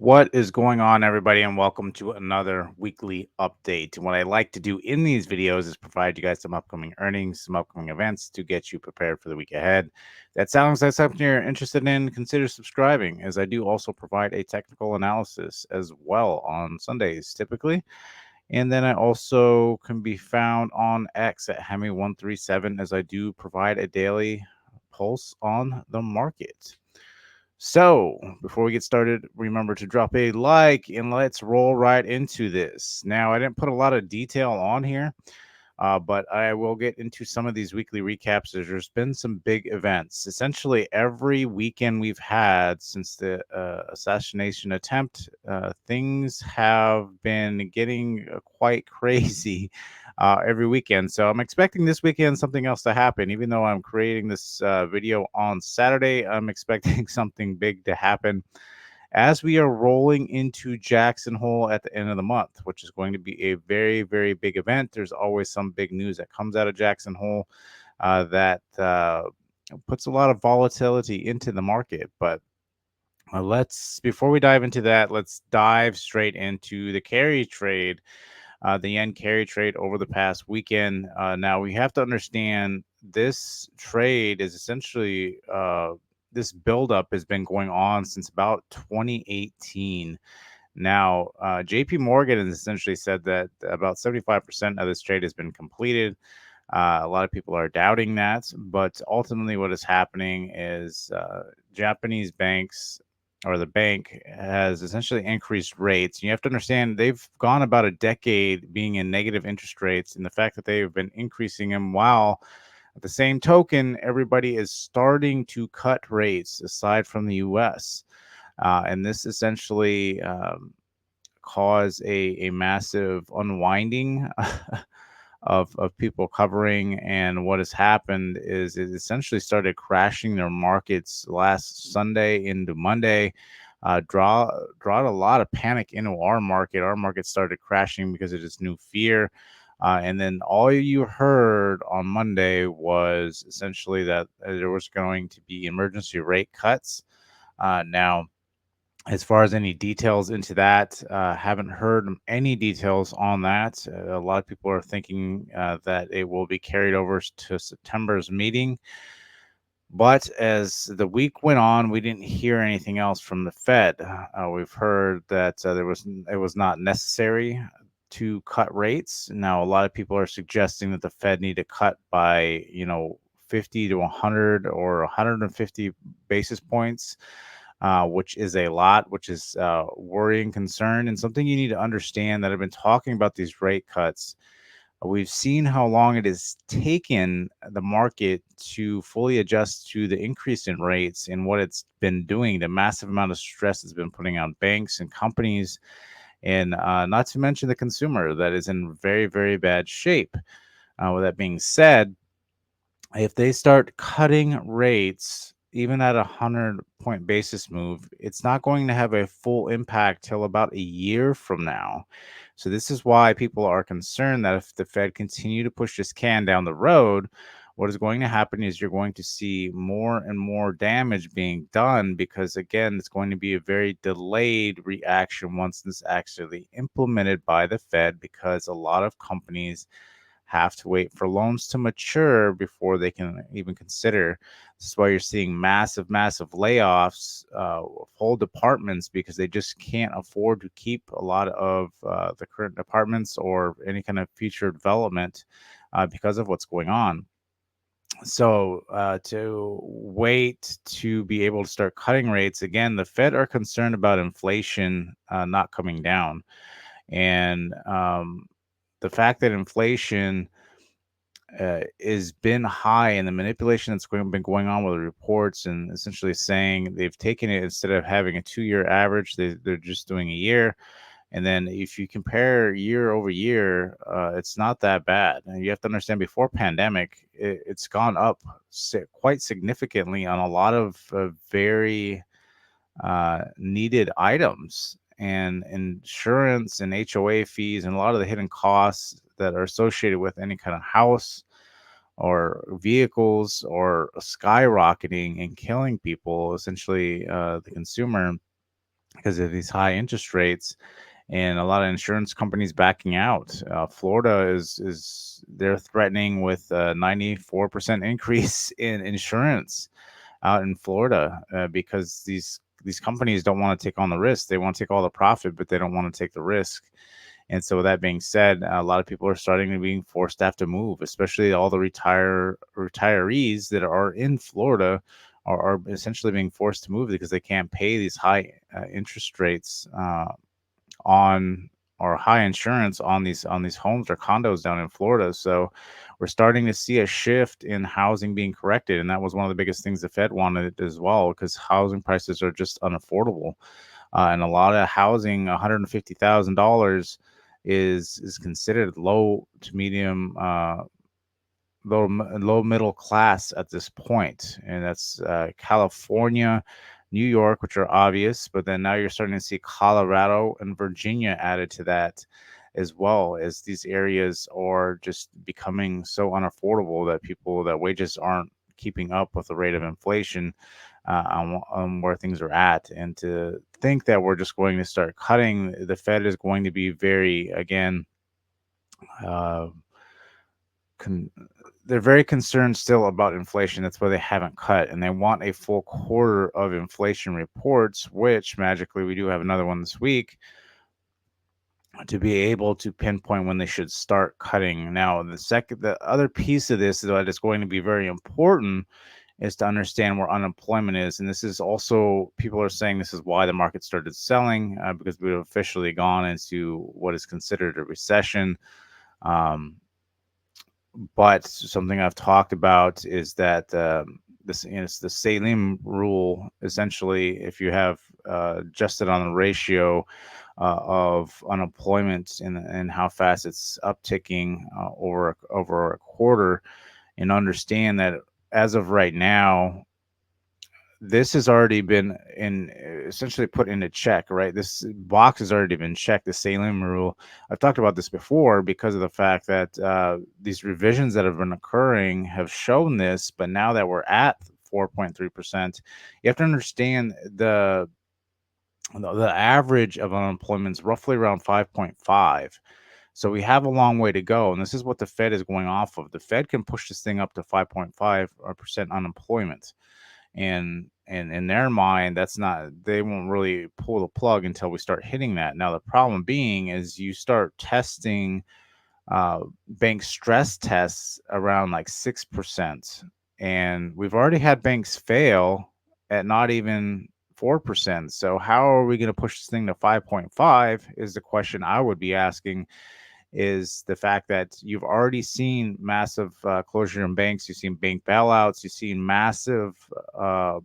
What is going on, everybody, and welcome to another weekly update. And what I like to do in these videos is provide you guys some upcoming earnings, some upcoming events to get you prepared for the week ahead. That sounds like something you're interested in. Consider subscribing, as I do also provide a technical analysis as well on Sundays, typically. And then I also can be found on X at Hemi137, as I do provide a daily pulse on the market. So, before we get started, remember to drop a like and let's roll right into this. Now, I didn't put a lot of detail on here, but I will get into some of these weekly recaps. There's been some big events. Essentially, every weekend we've had since the assassination attempt, things have been getting quite crazy every weekend. So I'm expecting this weekend something else to happen. Even though I'm creating this video on Saturday, I'm expecting something big to happen as we are rolling into Jackson Hole at the end of the month, which is going to be a very, very big event. There's always some big news that comes out of Jackson Hole that puts a lot of volatility into the market. But before we dive into that, let's dive straight into the carry trade, the yen carry trade over the past weekend. Now, we have to understand this trade is essentially this buildup has been going on since about 2018. Now, JP Morgan has essentially said that about 75% of this trade has been completed. A lot of people are doubting that, but ultimately, what is happening is Japanese banks or the bank has essentially increased rates. You have to understand they've gone about a decade being in negative interest rates, and the fact that they've been increasing them while at the same token, everybody is starting to cut rates aside from the US. And this essentially caused a massive unwinding of people covering. And what has happened is it essentially started crashing their markets last Sunday into Monday. Brought a lot of panic into our market. Our market started crashing because of this new fear. And then all you heard on Monday was essentially that there was going to be emergency rate cuts. Now, as far as any details into that, haven't heard any details on that. A lot of people are thinking that it will be carried over to September's meeting. But as the week went on, we didn't hear anything else from the Fed. We've heard that it was not necessary to cut rates. Now, a lot of people are suggesting that the Fed need to cut by 50 to 100 or 150 basis points, which is a lot, which is worrying concern and something you need to understand that I've been talking about these rate cuts. We've seen how long it has taken the market to fully adjust to the increase in rates and what it's been doing, the massive amount of stress it's been putting on banks and companies, and not to mention the consumer that is in very, very bad shape. With that being said, if they start cutting rates, even at 100-point basis move, it's not going to have a full impact till about a year from now. So this is why people are concerned that if the Fed continue to push this can down the road, what is going to happen is you're going to see more and more damage being done because, again, it's going to be a very delayed reaction once this is actually implemented by the Fed, because a lot of companies have to wait for loans to mature before they can even consider. This is why you're seeing massive, massive layoffs of whole departments, because they just can't afford to keep a lot of the current departments or any kind of future development because of what's going on. So to wait to be able to start cutting rates again, the Fed are concerned about inflation not coming down, and the fact that inflation has been high, and the manipulation that's been going on with the reports, and essentially saying they've taken it, instead of having a 2-year average, they're just doing a year. And then if you compare year over year, it's not that bad. And you have to understand, before pandemic, it's gone up quite significantly on a lot of very needed items, and insurance and HOA fees and a lot of the hidden costs that are associated with any kind of house or vehicles or skyrocketing and killing people, essentially the consumer. because of these high interest rates and a lot of insurance companies backing out. Florida is they're threatening with a 94% increase in insurance out in Florida, because these companies don't want to take on the risk. They want to take all the profit, but they don't want to take the risk. And so, with that being said, a lot of people are starting to being forced to have to move, especially all the retirees that are in Florida are essentially being forced to move because they can't pay these high interest rates on or high insurance on these homes or condos down in Florida. So we're starting to see a shift in housing being corrected, and that was one of the biggest things the Fed wanted as well, because housing prices are just unaffordable, and a lot of housing, $150,000 is considered low to medium. Low middle class at this point, and that's California, New York, which are obvious, but then now you're starting to see Colorado and Virginia added to that, as well as these areas are just becoming so unaffordable that that wages aren't keeping up with the rate of inflation, on where things are at. And to think that we're just going to start cutting, the Fed is going to be very, again, uh, con- they're very concerned still about inflation. That's why they haven't cut, and they want a full quarter of inflation reports, which magically we do have another one this week, to be able to pinpoint when they should start cutting. Now, the other piece of this that is going to be very important is to understand where unemployment is. And this is also, people are saying this is why the market started selling, because we've officially gone into what is considered a recession. Um, but something I've talked about is that it's the Salim rule. Essentially, if you have adjusted on the ratio of unemployment and how fast it's upticking over a quarter, and understand that as of right now, this has already been essentially put into check, right? This box has already been checked, the Salem rule. I've talked about this before because of the fact that these revisions that have been occurring have shown this, but now that we're at 4.3%, you have to understand the average of unemployment is roughly around 5.5. So we have a long way to go, and this is what the Fed is going off of. The Fed can push this thing up to 5.5% unemployment, and in their mind, that's not, they won't really pull the plug until we start hitting that. Now the problem being is you start testing bank stress tests around like 6%, and we've already had banks fail at not even 4%. So how are we going to push this thing to 5.5 is the question I would be asking. Is the fact that you've already seen massive closure in banks, you've seen bank bailouts, you've seen massive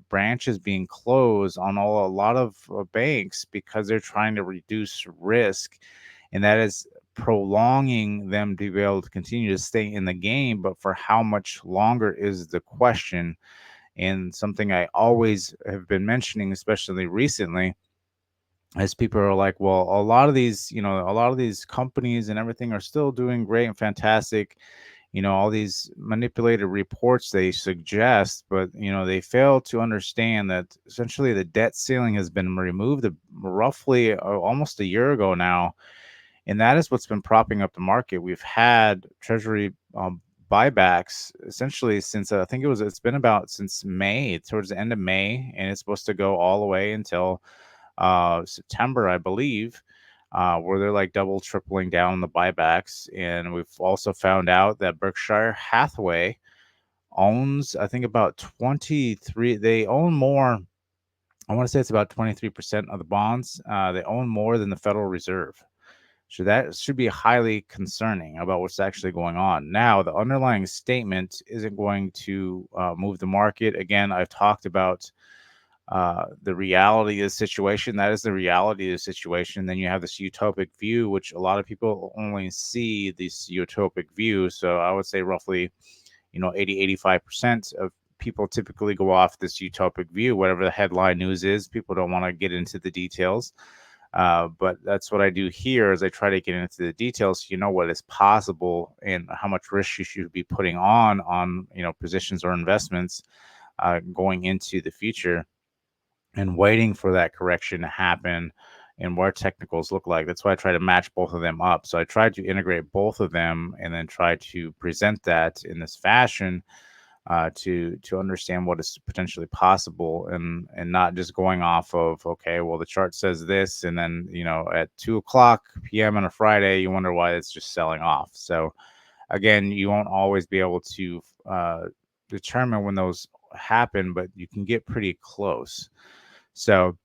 branches being closed on a lot of banks because they're trying to reduce risk, and that is prolonging them to be able to continue to stay in the game. But for how much longer is the question, and something I always have been mentioning, especially recently, as people are like, well, a lot of these companies and everything are still doing great and fantastic. All these manipulated reports they suggest, but they fail to understand that essentially the debt ceiling has been removed roughly almost a year ago now, and that is what's been propping up the market. We've had treasury buybacks essentially since, I think it's been about since May, towards the end of May, and it's supposed to go all the way until September, I believe, where they're like double, tripling down on the buybacks. And we've also found out that Berkshire Hathaway owns, I think, about 23. They own more. I want to say it's about 23% of the bonds. They own more than the Federal Reserve. So that should be highly concerning about what's actually going on. Now, the underlying statement isn't going to move the market. Again, I've talked about the reality of the situation. That is the reality of the situation. Then you have this utopic view, which a lot of people only see this utopic view. So I would say roughly, 85% of people typically go off this utopic view. Whatever the headline news is, people don't want to get into the details. But that's what I do here, is I try to get into the details so you know what is possible and how much risk you should be putting on positions or investments going into the future. and waiting for that correction to happen and what technicals look like. That's why I try to match both of them up. So I tried to integrate both of them and then try to present that in this fashion to understand what is potentially possible, and not just going off of, okay, well, the chart says this, and then at 2 o'clock p.m. on a Friday you wonder why it's just selling off. So again, you won't always be able to determine when those happen, but you can get pretty close. So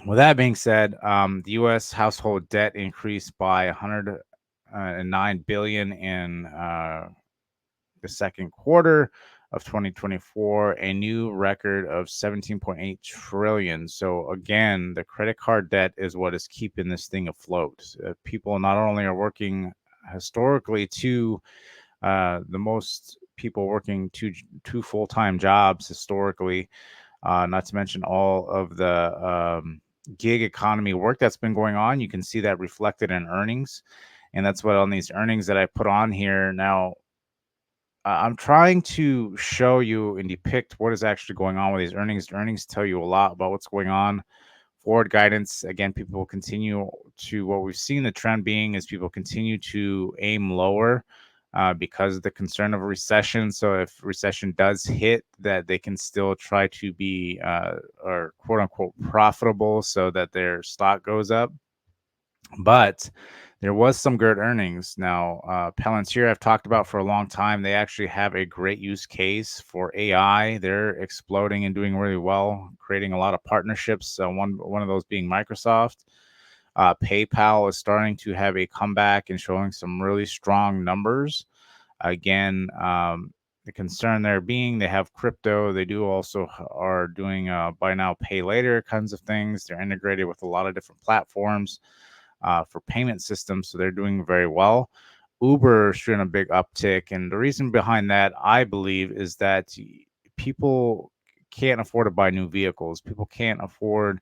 with that being said, the U.S. household debt increased by 109 billion in the second quarter of 2024, a new record of 17.8 trillion. So again, the credit card debt is what is keeping this thing afloat. People not only are working historically the most people working two full-time jobs historically, not to mention all of the gig economy work that's been going on. You can see that reflected in earnings, and that's what on these earnings that I put on here now. I'm trying to show you and depict what is actually going on with these earnings. Earnings tell you a lot about what's going on. Forward guidance, again, people will continue to, what we've seen the trend being is people continue to aim lower because of the concern of a recession. So if recession does hit, that they can still try to be or quote unquote profitable so that their stock goes up. But there was some good earnings. Now, Palantir, I've talked about for a long time. They actually have a great use case for AI. They're exploding and doing really well, creating a lot of partnerships. One of those being Microsoft. PayPal is starting to have a comeback and showing some really strong numbers. Again, the concern there being they have crypto. They do also are doing buy now, pay later kinds of things. They're integrated with a lot of different platforms for payment systems, so they're doing very well. Uber is showing a big uptick, and the reason behind that, I believe, is that people can't afford to buy new vehicles. People can't afford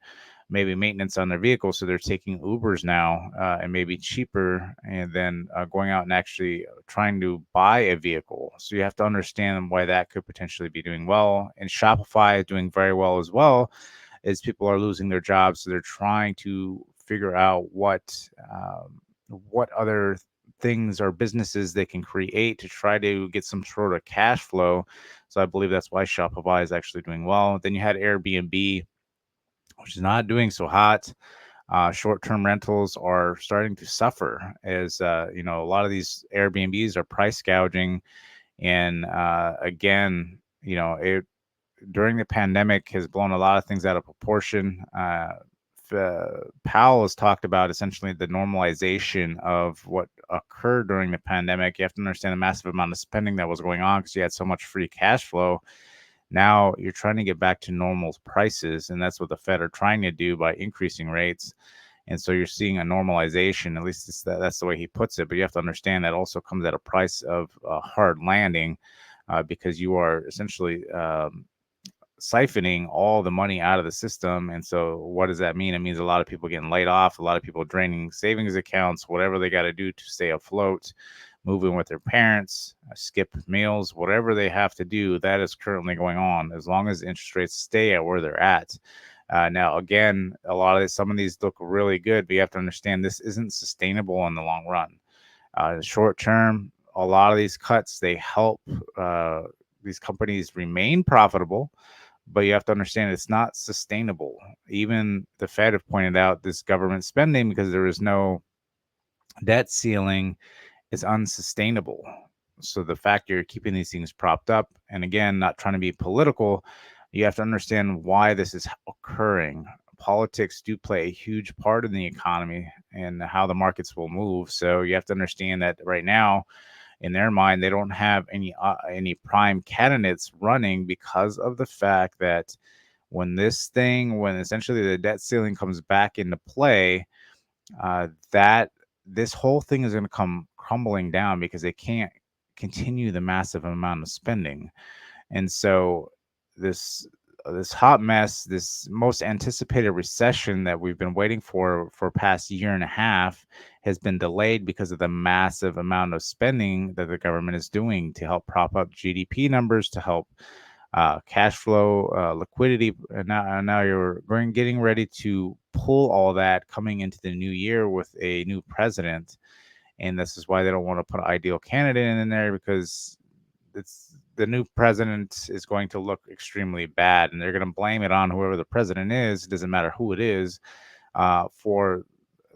maybe maintenance on their vehicles, so they're taking Ubers now, and maybe cheaper, and then going out and actually trying to buy a vehicle. So you have to understand why that could potentially be doing well. And Shopify is doing very well as well, as people are losing their jobs, so they're trying to figure out what other things or businesses they can create to try to get some sort of cash flow. So I believe that's why Shopify is actually doing well. Then you had Airbnb, which is not doing so hot. Short-term rentals are starting to suffer as a lot of these Airbnbs are price gouging, and again, it during the pandemic has blown a lot of things out of proportion. Powell has talked about essentially the normalization of what occurred during the pandemic. You have to understand the massive amount of spending that was going on because you had so much free cash flow. Now you're trying to get back to normal prices, and that's what the Fed are trying to do by increasing rates. And so you're seeing a normalization, at least that's the way he puts it. But you have to understand that also comes at a price of a hard landing because you are essentially siphoning all the money out of the system. And so what does that mean? It means a lot of people getting laid off, a lot of people draining savings accounts, whatever they got to do to stay afloat, moving with their parents, skip meals, whatever they have to do. That is currently going on as long as interest rates stay at where they're at. Now, again, some of these look really good, but you have to understand this isn't sustainable in the long run. Short term, a lot of these cuts, they help these companies remain profitable, but you have to understand it's not sustainable. Even the Fed have pointed out this government spending, because there is no debt ceiling, is unsustainable. So the fact you're keeping these things propped up, and again, not trying to be political, you have to understand why this is occurring. Politics do play a huge part in the economy and how the markets will move. So you have to understand that right now, in their mind, they don't have any prime candidates running because of the fact that when essentially the debt ceiling comes back into play, that this whole thing is going to come crumbling down because they can't continue the massive amount of spending. And so this hot mess, this most anticipated recession that we've been waiting for past year and a half, has been delayed because of the massive amount of spending that the government is doing to help prop up GDP numbers, to help cash flow, liquidity. And now you're getting ready to pull all that coming into the new year with a new president, and this is why they don't want to put an ideal candidate in there, because it's the new president is going to look extremely bad, and they're going to blame it on whoever the president is. It doesn't matter who it is, for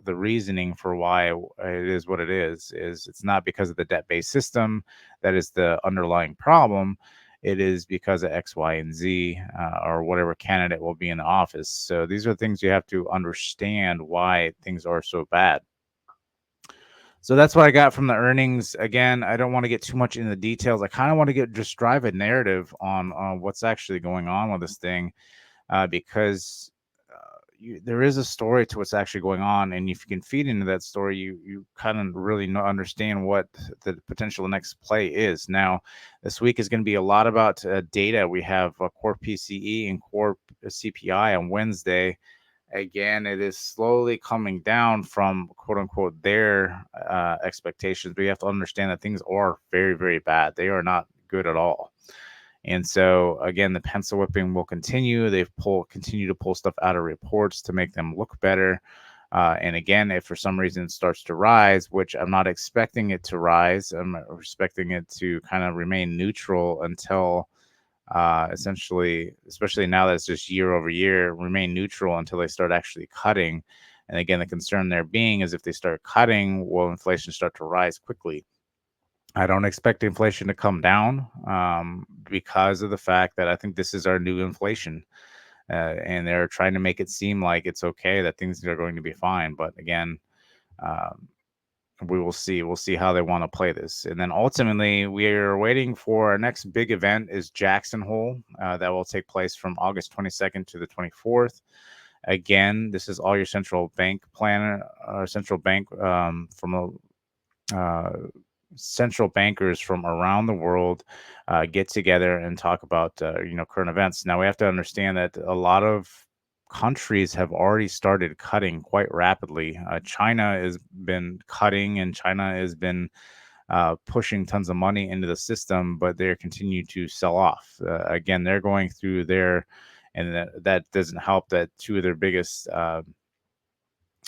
the reasoning for why it is what it is it's not because of the debt-based system that is the underlying problem. It is because of X, Y, and Z, or whatever candidate will be in the office. So these are things you have to understand why things are so bad. So that's what I got from the earnings. Again, I don't want to get too much into the details. I kind of want to just drive a narrative on what's actually going on with this thing, because there is a story to what's actually going on, and if you can feed into that story, you kind of really understand what the potential next play is. Now, this week is going to be a lot about data. We have core PCE and core CPI on Wednesday. Again, it is slowly coming down from quote unquote their expectations. But you have to understand that things are very, very bad. They are not good at all. And so again, the pencil whipping will continue. Continue to pull stuff out of reports to make them look better. And again, if for some reason it starts to rise, which I'm not expecting it to rise, I'm expecting it to kind of remain neutral until essentially, especially now that it's just year over year, remain neutral until they start actually cutting. And again, the concern there being is if they start cutting, will inflation start to rise quickly? I don't expect inflation to come down, because of the fact that I think this is our new inflation. And they're trying to make it seem like it's okay, that things are going to be fine. But again, um, we will see. We'll see how they want to play this. And then ultimately, we are waiting for our next big event is Jackson Hole, that will take place from August 22nd to the 24th. Again, this is all your central bank central bank from uh, central bankers from around the world get together and talk about current events. Now we have to understand that a lot of countries have already started cutting quite rapidly. China has been cutting, and China has been pushing tons of money into the system, but they're continue to sell off. Again, they're going through their, and that doesn't help that two of their biggest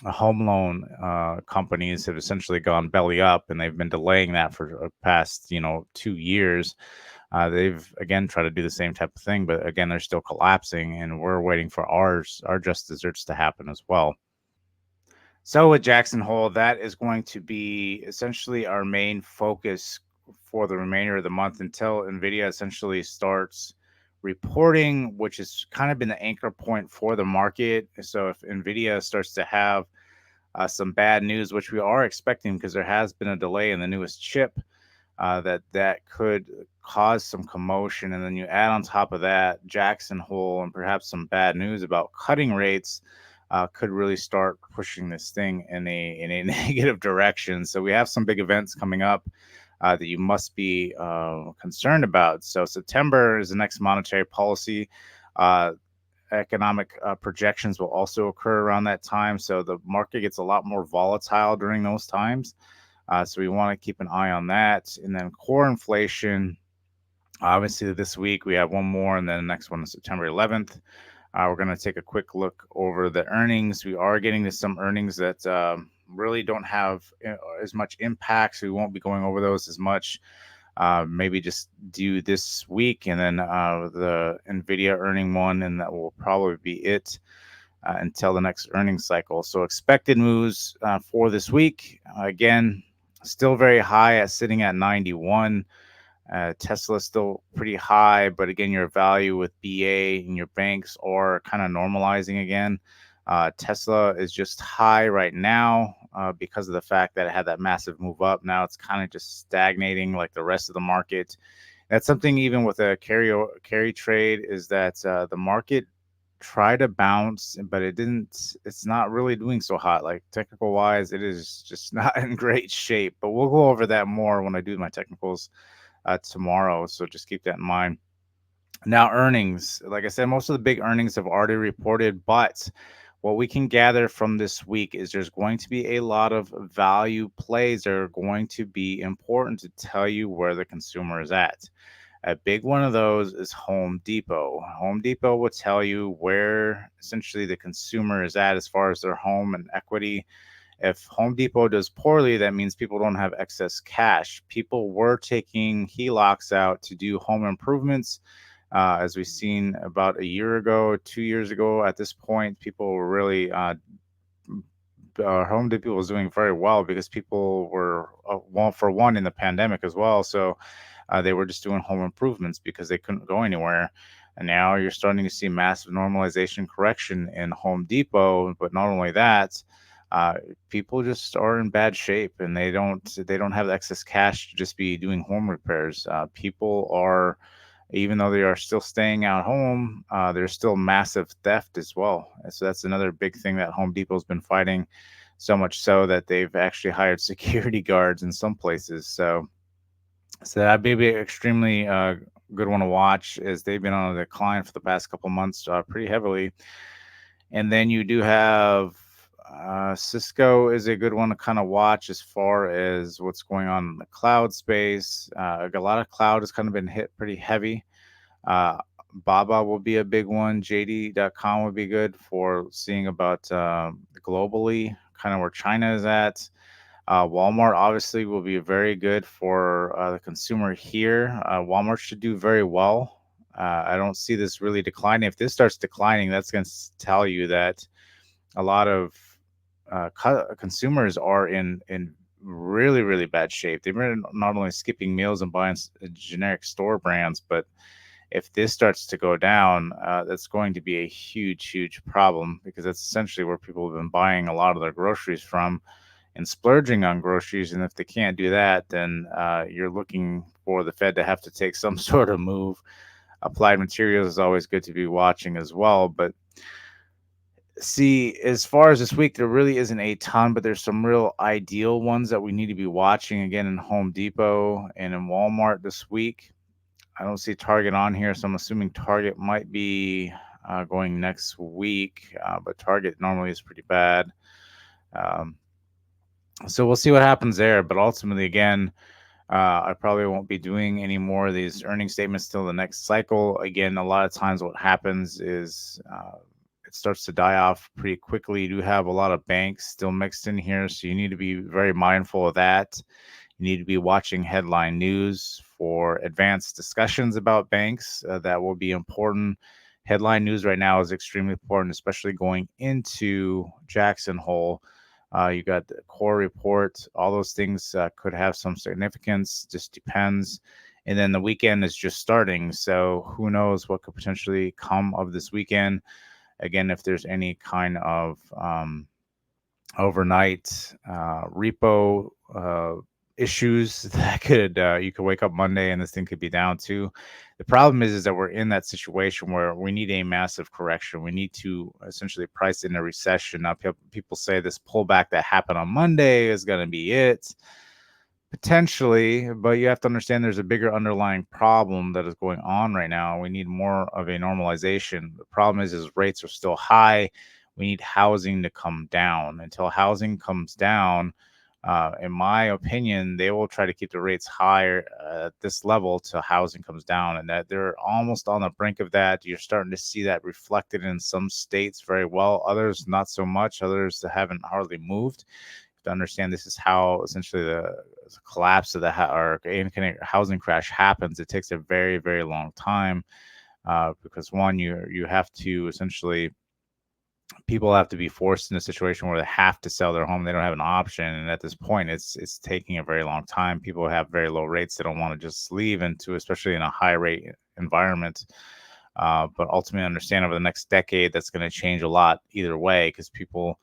home loan companies have essentially gone belly up, and they've been delaying that for the past 2 years. They've again tried to do the same type of thing, but again they're still collapsing, and we're waiting for our just desserts to happen as well. So with Jackson Hole, that is going to be essentially our main focus for the remainder of the month until Nvidia essentially starts reporting, which has kind of been the anchor point for the market. So if Nvidia starts to have some bad news, which we are expecting because there has been a delay in the newest chip, that could cause some commotion. And then you add on top of that Jackson Hole and perhaps some bad news about cutting rates, could really start pushing this thing in a negative direction. So we have some big events coming up that you must be concerned about. So September is the next monetary policy. Economic projections will also occur around that time. So the market gets a lot more volatile during those times. So we want to keep an eye on that. And then core inflation, obviously this week we have one more, and then the next one is September 11th. We're going to take a quick look over the earnings. We are getting to some earnings that really don't have as much impact, so we won't be going over those as much. Maybe just do this week, and then the Nvidia earning one, and that will probably be it until the next earnings cycle. So expected moves for this week, again, still very high sitting at 91. Tesla is still pretty high, but again, your value with BA and your banks are kind of normalizing again. Tesla is just high right now because of the fact that it had that massive move up. Now it's kind of just stagnating like the rest of the market. That's something even with a carry trade, is that the market tried to bounce, but it didn't. It's not really doing so hot. Like technical wise, it is just not in great shape. But we'll go over that more when I do my technicals tomorrow. So just keep that in mind. Now, earnings, like I said, most of the big earnings have already reported, but what we can gather from this week is there's going to be a lot of value plays that are going to be important to tell you where the consumer is at. A big one of those is Home Depot. Home Depot will tell you where essentially the consumer is at as far as their home and equity. If Home Depot does poorly, that means people don't have excess cash. People were taking HELOCs out to do home improvements. As we've seen about a year ago, 2 years ago, at this point, people were really Home Depot was doing very well because people were well, for one, in the pandemic as well. So they were just doing home improvements because they couldn't go anywhere. And now you're starting to see massive normalization correction in Home Depot. But not only that, uh, people just are in bad shape, and they don't have the excess cash to just be doing home repairs. People are, even though they are still staying at home, there's still massive theft as well. And so that's another big thing that Home Depot's been fighting, so much so that they've actually hired security guards in some places. So that may be extremely good one to watch, as they've been on a decline for the past couple months, pretty heavily. And then you do have Cisco is a good one to kind of watch as far as what's going on in the cloud space. A lot of cloud has kind of been hit pretty heavy. Uh, Baba will be a big one. JD.com would be good for seeing about globally, kind of where China is at. Walmart obviously will be very good for the consumer here. Walmart should do very well. I don't see this really declining. If this starts declining, that's going to tell you that a lot of consumers are in really really bad shape. They've been not only skipping meals and buying generic store brands, but if this starts to go down, that's going to be a huge problem, because that's essentially where people have been buying a lot of their groceries from and splurging on groceries. And if they can't do that, then you're looking for the Fed to have to take some sort of move. Applied Materials is always good to be watching as well. But see, as far as this week, there really isn't a ton, but there's some real ideal ones that we need to be watching again in Home Depot and in Walmart this week. I don't see Target on here, so I'm assuming Target might be going next week, but Target normally is pretty bad. Um, so we'll see what happens there. But ultimately, again, I probably won't be doing any more of these earning statements till the next cycle. Again, a lot of times what happens is it starts to die off pretty quickly. You do have a lot of banks still mixed in here, so you need to be very mindful of that. You need to be watching headline news for advanced discussions about banks. That will be important. Headline news right now is extremely important, especially going into Jackson Hole. You got the core report. All those things could have some significance. Just depends. And then the weekend is just starting, so who knows what could potentially come of this weekend. Again, if there's any kind of overnight repo issues that could you could wake up Monday and this thing could be down too. The problem is that we're in that situation where we need a massive correction. We need to essentially price in a recession. Now, people say this pullback that happened on Monday is going to be it. Potentially, but you have to understand there's a bigger underlying problem that is going on right now. We need more of a normalization. The problem is rates are still high. We need housing to come down. Until housing comes down, in my opinion, they will try to keep the rates higher at this level till housing comes down, and that they're almost on the brink of that. You're starting to see that reflected in some states very well, others not so much, others that haven't hardly moved. To understand this is how essentially the collapse of the or housing crash happens. It takes a very long time because one, you have to essentially, people have to be forced in a situation where they have to sell their home. They don't have an option, and at this point, it's taking a very long time. People have very low rates. They don't want to just leave into, especially in a high rate environment. But ultimately, understand over the next decade, that's going to change a lot either way, because people.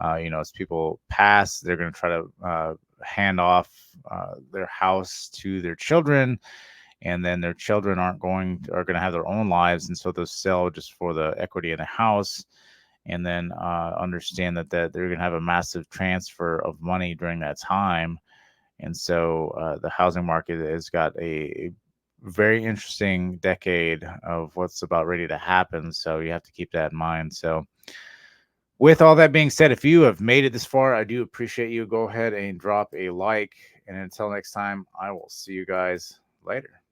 As people pass, they're going to try to hand off their house to their children, and then their children are going to have their own lives, and so they'll sell just for the equity in the house, and then understand that they're going to have a massive transfer of money during that time, and so the housing market has got a very interesting decade of what's about ready to happen. So you have to keep that in mind. So with all that being said, if you have made it this far, I do appreciate you. Go ahead and drop a like. And until next time, I will see you guys later.